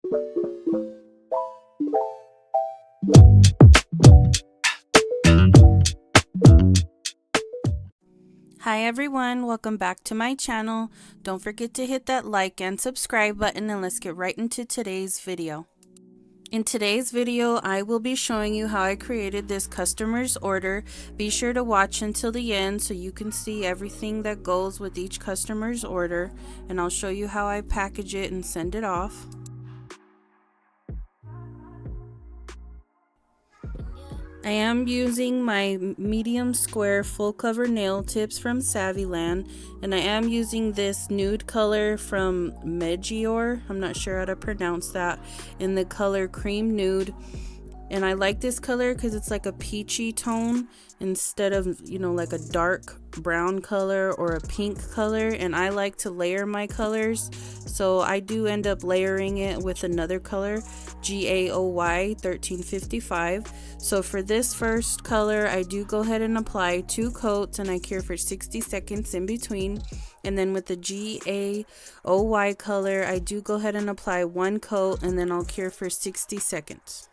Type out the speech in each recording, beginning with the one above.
Hi everyone, welcome back to my channel. Don't forget to hit that like and subscribe button, and let's get right into today's video. In today's video, I will be showing you how I created this customer's order. Be sure to watch until the end so you can see everything that goes with each customer's order, and I'll show you how I package it and send it off. I am using my medium square full cover nail tips from Saviland, and I am using this nude color from MEGIOR, I'm not sure how to pronounce that, in the color cream nude. And I like this color because it's like a peachy tone instead of, you know, like a dark brown color or a pink color. And I like to layer my colors, so I do end up layering it with another color, GAOY 1355. So for this first color, I do go ahead and apply 2 coats, and I cure for 60 seconds in between. And then with the GAOY color, I do go ahead and apply 1 coat, and then I'll cure for 60 seconds.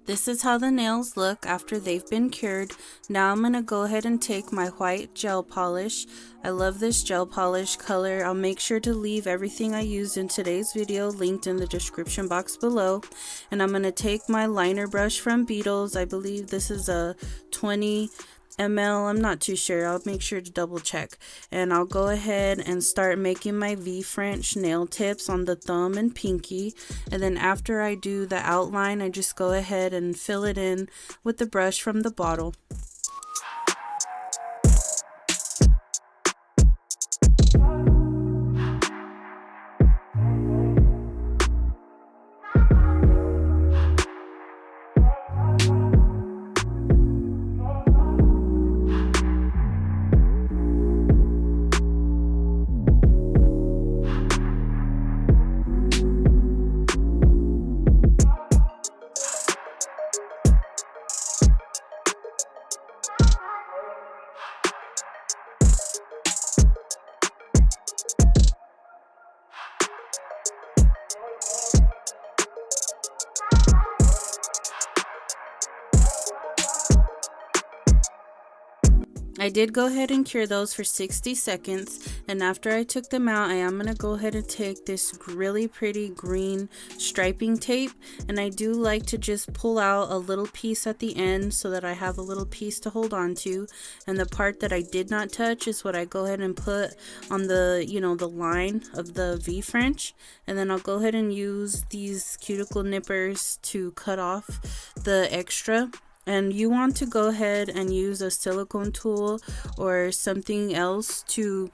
This is how the nails look after they've been cured. Now I'm going to go ahead and take my white gel polish. I love this gel polish color. I'll make sure to leave everything I used in today's video linked in the description box below. And I'm going to take my liner brush from BEETLES. I believe this is a 20 ml, I'm not too sure, I'll make sure to double check, and I'll go ahead and start making my V French nail tips on the thumb and pinky. And then after I do the outline, I just go ahead and fill it in with the brush from the bottle. I did go ahead and cure those for 60 seconds, and after I took them out, I am going to go ahead and take this really pretty green striping tape, and I do like to just pull out a little piece at the end so that I have a little piece to hold on to. And the part that I did not touch is what I go ahead and put on the, you know, the line of the V French, and then I'll go ahead and use these cuticle nippers to cut off the extra. And you want to go ahead and use a silicone tool or something else to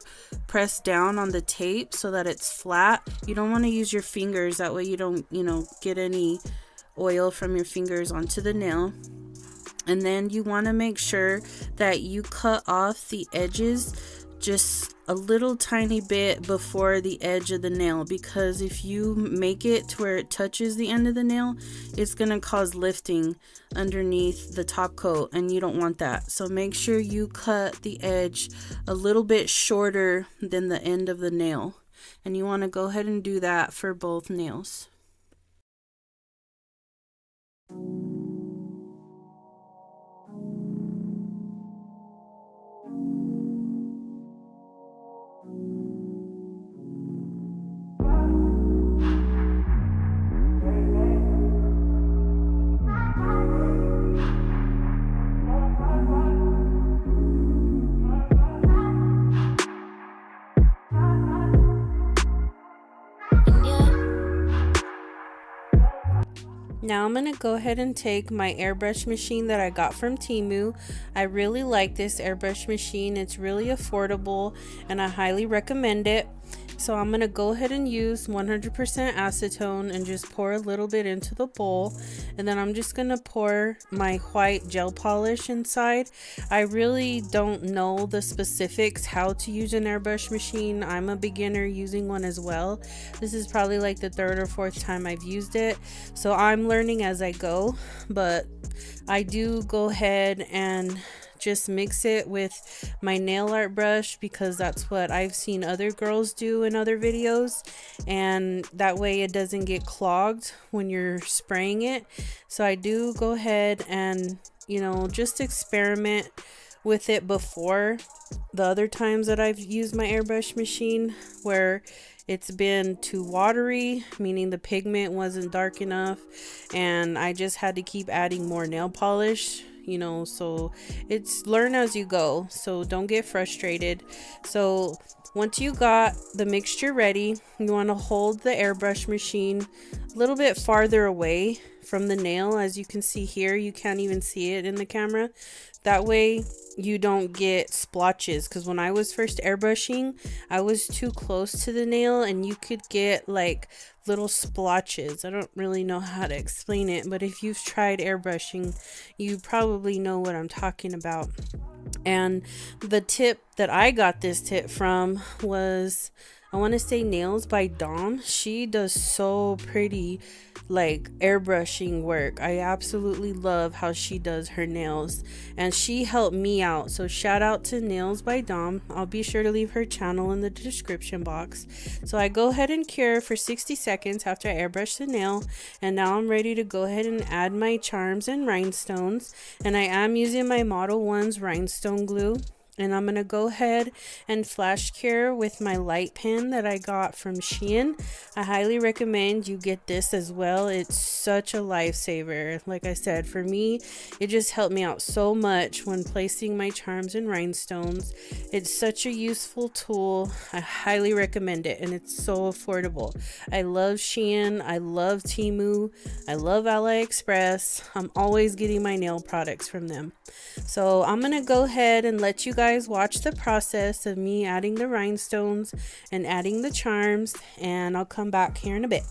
press down on the tape so that it's flat. You don't want to use your fingers, that way you don't, you know, get any oil from your fingers onto the nail. And then you want to make sure that you cut off the edges just a little tiny bit before the edge of the nail, because if you make it to where it touches the end of the nail, it's going to cause lifting underneath the top coat, and you don't want that. So make sure you cut the edge a little bit shorter than the end of the nail, and you want to go ahead and do that for both nails. Now I'm going to go ahead and take my airbrush machine that I got from Temu. I really like this airbrush machine. It's really affordable and I highly recommend it. So I'm going to go ahead and use 100% acetone and just pour a little bit into the bowl. And then I'm just going to pour my white gel polish inside. I really don't know the specifics how to use an airbrush machine. I'm a beginner using one as well. This is probably like the third or fourth time I've used it. So I'm learning as I go, but I do go ahead and just mix it with my nail art brush because that's what I've seen other girls do in other videos, and that way it doesn't get clogged when you're spraying it. So I do go ahead and, you know, just experiment with it before the other times that I've used my airbrush machine where it's been too watery, meaning the pigment wasn't dark enough and I just had to keep adding more nail polish, you know. So it's learn as you go, so don't get frustrated. So once you got the mixture ready, you want to hold the airbrush machine a little bit farther away from the nail. As you can see here, you can't even see it in the camera. That way you don't get splotches, because when I was first airbrushing, I was too close to the nail and you could get like little splotches. I don't really know how to explain it, but if you've tried airbrushing, you probably know what I'm talking about. And the tip that I got this tip from was, I want to say Nails by Dom. She does so pretty like airbrushing work. I absolutely love how she does her nails, and she helped me out. So shout out to Nails by Dom. I'll be sure to leave her channel in the description box. So I go ahead and cure for 60 seconds after I airbrush the nail, and now I'm ready to go ahead and add my charms and rhinestones. And I am using my Model-Ones rhinestone glue. And I'm going to go ahead and flash cure with my light pen that I got from Shein. I highly recommend you get this as well. It's such a lifesaver. Like I said, for me, it just helped me out so much when placing my charms and rhinestones. It's such a useful tool. I highly recommend it, and it's so affordable. I love Shein. I love Temu. I love AliExpress. I'm always getting my nail products from them. So I'm going to go ahead and let you guys watch the process of me adding the rhinestones and adding the charms, and I'll come back here in a bit.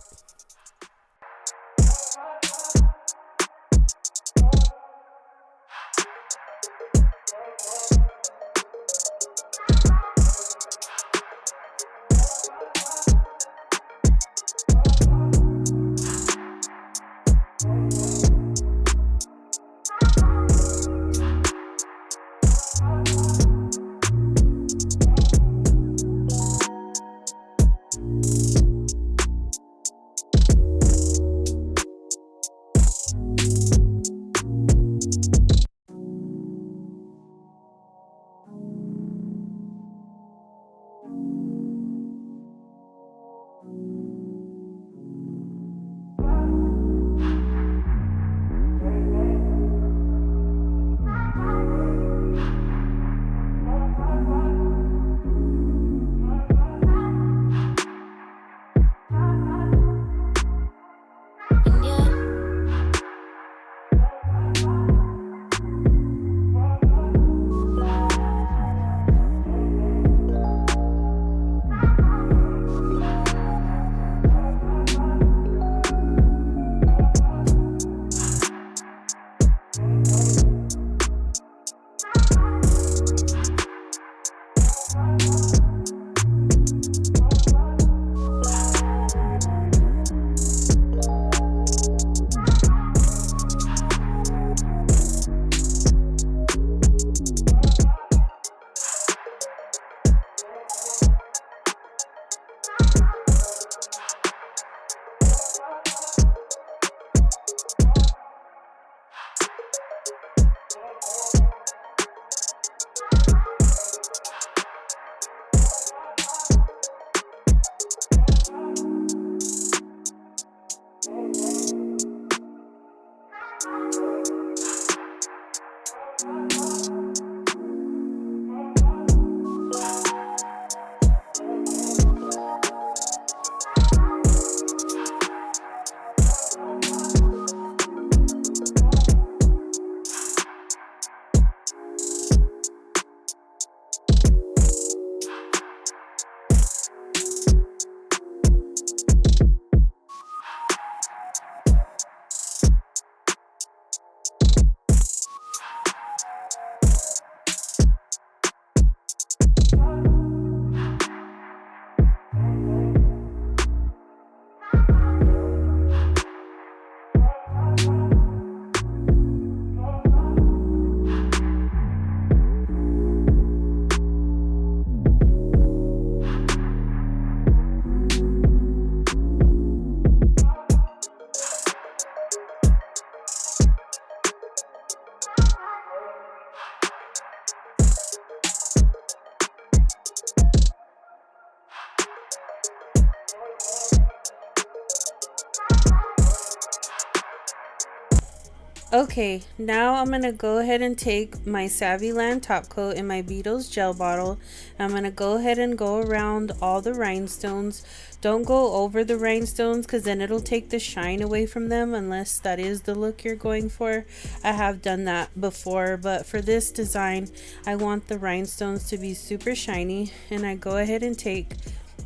Okay, now I'm going to go ahead and take my Saviland top coat in my Beetles gel bottle. I'm going to go ahead and go around all the rhinestones. Don't go over the rhinestones because then it'll take the shine away from them unless that is the look you're going for. I have done that before, but for this design, I want the rhinestones to be super shiny, and I go ahead and take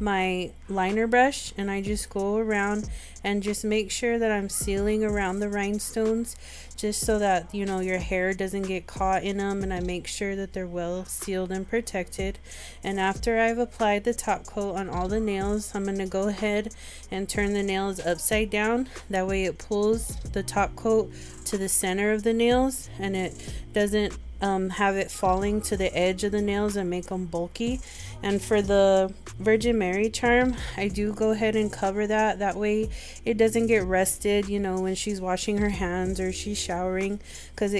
my liner brush and I just go around and just make sure that I'm sealing around the rhinestones, just so that you know your hair doesn't get caught in them, and I make sure that they're well sealed and protected. And after I've applied the top coat on all the nails, I'm going to go ahead and turn the nails upside down. That way it pulls the top coat to the center of the nails and it doesn't have it falling to the edge of the nails and make them bulky. And for the Virgin Mary charm, I do go ahead and cover that way it doesn't get rusted, you know, when she's washing her hands or she's showering, because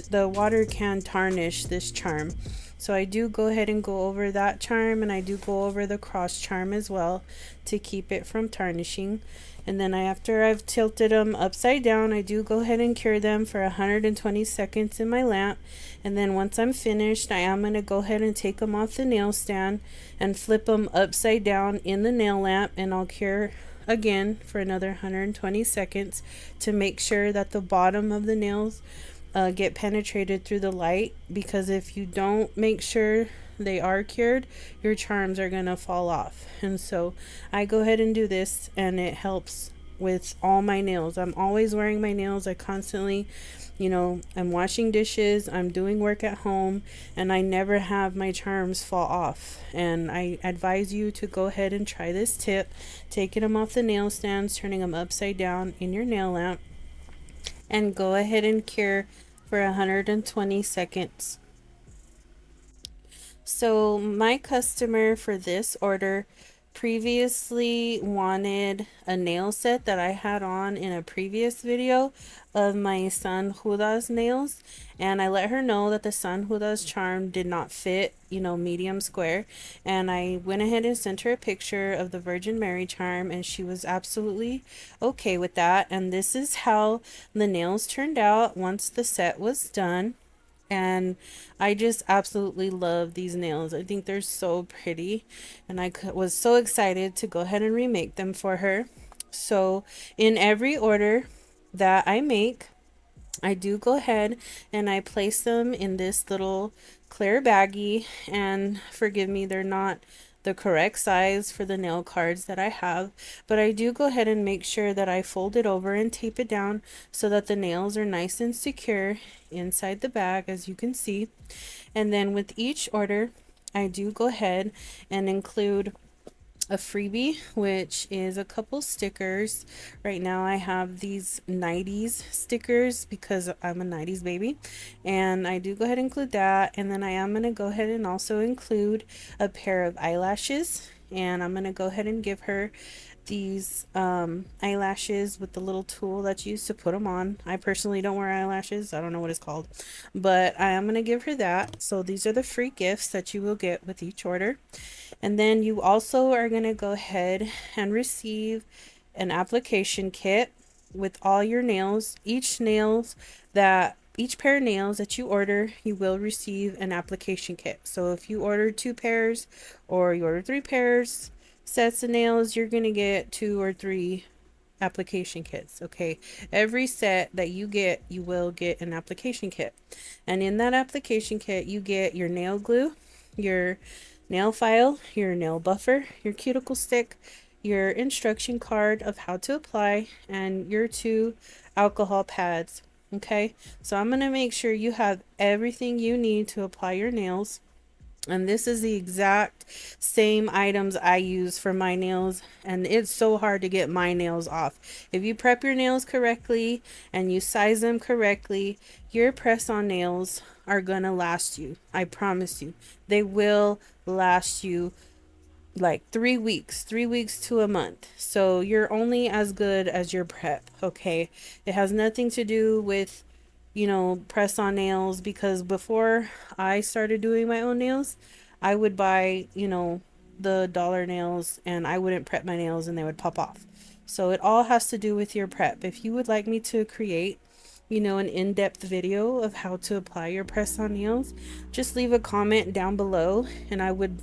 the water can tarnish this charm. So I do go ahead and go over that charm, and I do go over the cross charm as well to keep it from tarnishing. And then after I've tilted them upside down, I do go ahead and cure them for 120 seconds in my lamp. And then once I'm finished, I am going to go ahead and take them off the nail stand and flip them upside down in the nail lamp, and I'll cure again for another 120 seconds to make sure that the bottom of the nails get penetrated through the light, because if you don't make sure they are cured, your charms are gonna fall off. And so I go ahead and do this, and it helps with all my nails. I'm always wearing my nails. I constantly, you know, I'm washing dishes, I'm doing work at home, and I never have my charms fall off. And I advise you to go ahead and try this tip, taking them off the nail stands, turning them upside down in your nail lamp, and go ahead and cure for 120 seconds. So my customer for this order previously wanted a nail set that I had on in a previous video of my San Judas nails, and I let her know that the San Judas charm did not fit, you know, medium square, and I went ahead and sent her a picture of the Virgin Mary charm, and she was absolutely okay with that. And this is how the nails turned out once the set was done. And I just absolutely love these nails. I think they're so pretty, and I was so excited to go ahead and remake them for her. So in every order that I make, I do go ahead and I place them in this little clear baggie, and forgive me, they're not the correct size for the nail cards that I have, but I do go ahead and make sure that I fold it over and tape it down so that the nails are nice and secure inside the bag, as you can see. And then with each order, I do go ahead and include a freebie, which is a couple stickers. Right now I have these 90s stickers because I'm a 90s baby, and I do go ahead and include that. And then I am going to go ahead and also include a pair of eyelashes, and I'm going to go ahead and give her these eyelashes with the little tool that's used to put them on. I personally don't wear eyelashes. I don't know what it's called, but I am going to give her that. So these are the free gifts that you will get with each order. And then you also are going to go ahead and receive an application kit with all your nails. Each pair of nails that you order, you will receive an application kit. So if you order 2 pairs or you order 3 pairs sets of nails, you're going to get 2 or 3 application kits. Okay, every set that you get, you will get an application kit, and in that application kit you get your nail glue, your nail file, your nail buffer, your cuticle stick, your instruction card of how to apply, and your 2 alcohol pads. Okay, so I'm going to make sure you have everything you need to apply your nails. And this is the exact same items I use for my nails, and it's so hard to get my nails off. If you prep your nails correctly and you size them correctly, your press-on nails are gonna last you. I promise you. They will last you like 3 weeks, 3 weeks to a month. So you're only as good as your prep, okay? It has nothing to do with, you know, press on nails, because before I started doing my own nails, I would buy, you know, the dollar nails, and I wouldn't prep my nails and they would pop off. So it all has to do with your prep. If you would like me to create you know, an in-depth video of how to apply your press-on nails, just leave a comment down below and I would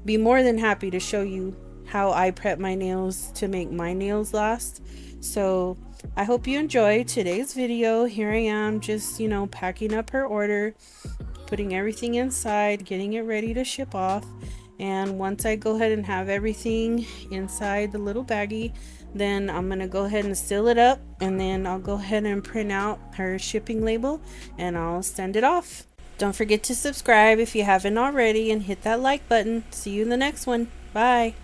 be more than happy to show you how I prep my nails to make my nails last. So I hope you enjoyed today's video. Here I am just, you know, packing up her order, putting everything inside, getting it ready to ship off. And once I go ahead and have everything inside the little baggie, then I'm gonna go ahead and seal it up, and then I'll go ahead and print out her shipping label and I'll send it off. Don't forget to subscribe if you haven't already and hit that like button. See you in the next one. Bye.